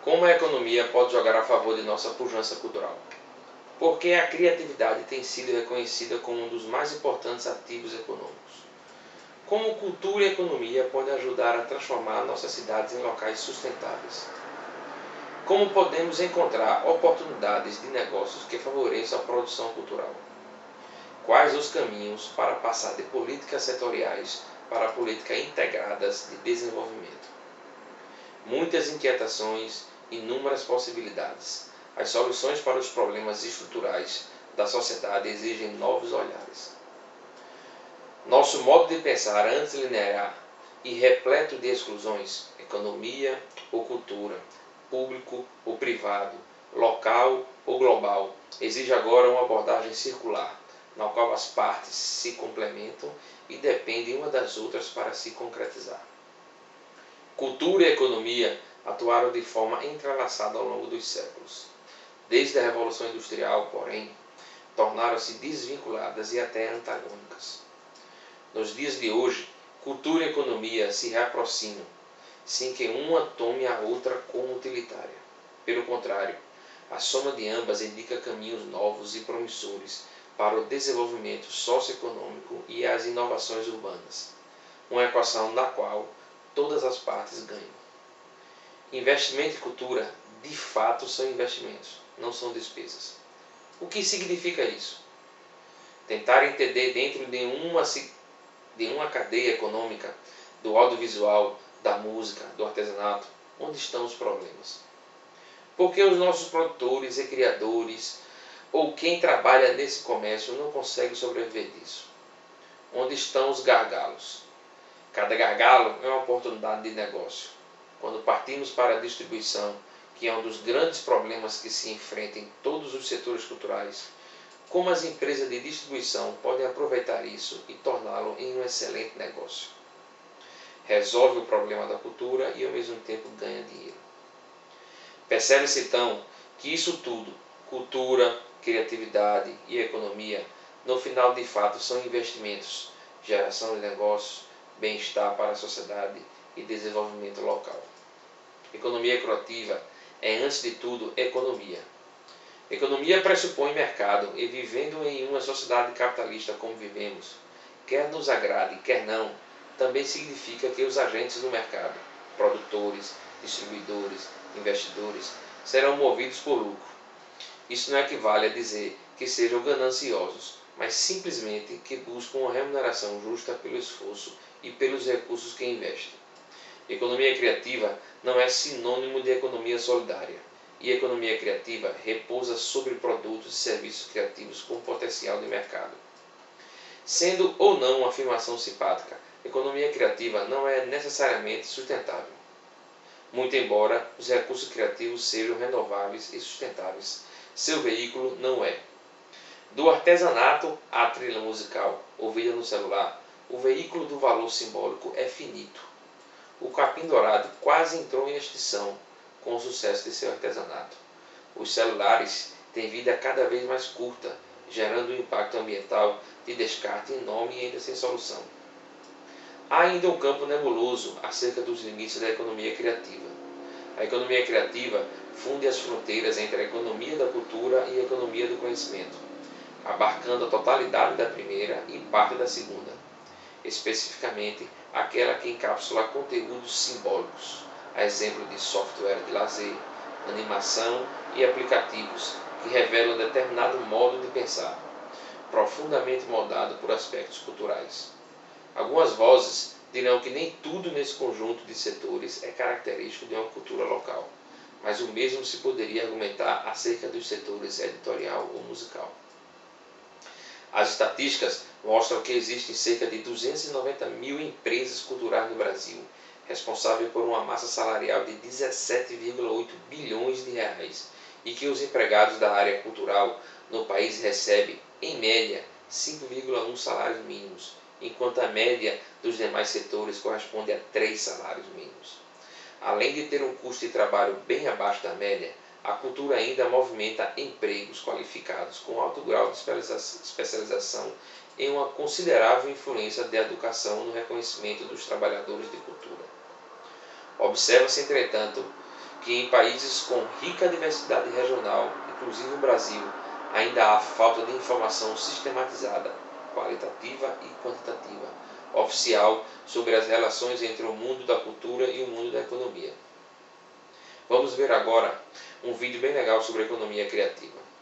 Como a economia pode jogar a favor de nossa pujança cultural? Porque a criatividade tem sido reconhecida como um dos mais importantes ativos econômicos. Como cultura e economia podem ajudar a transformar nossas cidades em locais sustentáveis? Como podemos encontrar oportunidades de negócios que favoreçam a produção cultural? Quais os caminhos para passar de políticas setoriais para políticas integradas de desenvolvimento? Muitas inquietações, inúmeras possibilidades. As soluções para os problemas estruturais da sociedade exigem novos olhares. Nosso modo de pensar antilinear e repleto de exclusões, economia ou cultura, público ou privado, local ou global, exige agora uma abordagem circular, na qual as partes se complementam e dependem uma das outras para se concretizar. Cultura e economia atuaram de forma entrelaçada ao longo dos séculos. Desde a Revolução Industrial, porém, tornaram-se desvinculadas e até antagônicas. Nos dias de hoje, cultura e economia se reaproximam, sem que uma tome a outra como utilitária. Pelo contrário, a soma de ambas indica caminhos novos e promissores para o desenvolvimento socioeconômico e as inovações urbanas, uma equação na qual todas as partes ganham. Investimento e cultura, de fato, são investimentos, não são despesas. O que significa isso? Tentar entender dentro de uma cadeia econômica, do audiovisual, da música, do artesanato, onde estão os problemas. Por que os nossos produtores e criadores, ou quem trabalha nesse comércio, não consegue sobreviver disso? Onde estão os gargalos? Cada gargalo é uma oportunidade de negócio. Quando partimos para a distribuição, que é um dos grandes problemas que se enfrentam em todos os setores culturais, como as empresas de distribuição podem aproveitar isso e torná-lo em um excelente negócio? Resolve o problema da cultura e ao mesmo tempo ganha dinheiro. Percebe-se então que isso tudo, cultura, criatividade e economia, no final de fato são investimentos, geração de negócios, bem-estar para a sociedade e desenvolvimento local. Economia criativa é, antes de tudo, economia. Economia pressupõe mercado e, vivendo em uma sociedade capitalista como vivemos, quer nos agrade, quer não, também significa que os agentes do mercado, produtores, distribuidores, investidores, serão movidos por lucro. Isso não equivale a dizer que sejam gananciosos, mas simplesmente que buscam uma remuneração justa pelo esforço e pelos recursos que investem. Economia criativa não é sinônimo de economia solidária, e economia criativa repousa sobre produtos e serviços criativos com potencial de mercado. Sendo ou não uma afirmação simpática, economia criativa não é necessariamente sustentável. Muito embora os recursos criativos sejam renováveis e sustentáveis, seu veículo não é. Do artesanato à trilha musical ouvida no celular, o veículo do valor simbólico é finito. O capim-dourado quase entrou em extinção com o sucesso de seu artesanato. Os celulares têm vida cada vez mais curta, gerando um impacto ambiental de descarte enorme e ainda sem solução. Há ainda um campo nebuloso acerca dos limites da economia criativa. A economia criativa funde as fronteiras entre a economia da cultura e a economia do conhecimento, abarcando a totalidade da primeira e parte da segunda, especificamente aquela que encapsula conteúdos simbólicos, a exemplo de software de lazer, animação e aplicativos que revelam determinado modo de pensar, profundamente moldado por aspectos culturais. Algumas vozes dirão que nem tudo nesse conjunto de setores é característico de uma cultura local, mas o mesmo se poderia argumentar acerca dos setores editorial ou musical. As estatísticas mostram que existem cerca de 290 mil empresas culturais no Brasil, responsáveis por uma massa salarial de 17,8 bilhões de reais, e que os empregados da área cultural no país recebem, em média, 5,1 salários mínimos, enquanto a média dos demais setores corresponde a 3 salários mínimos. Além de ter um custo de trabalho bem abaixo da média, a cultura ainda movimenta empregos qualificados com alto grau de especialização e uma considerável influência da educação no reconhecimento dos trabalhadores de cultura. Observa-se, entretanto, que em países com rica diversidade regional, inclusive o Brasil, ainda há falta de informação sistematizada, qualitativa e quantitativa, oficial sobre as relações entre o mundo da cultura e o mundo da economia. Vamos ver agora um vídeo bem legal sobre economia criativa.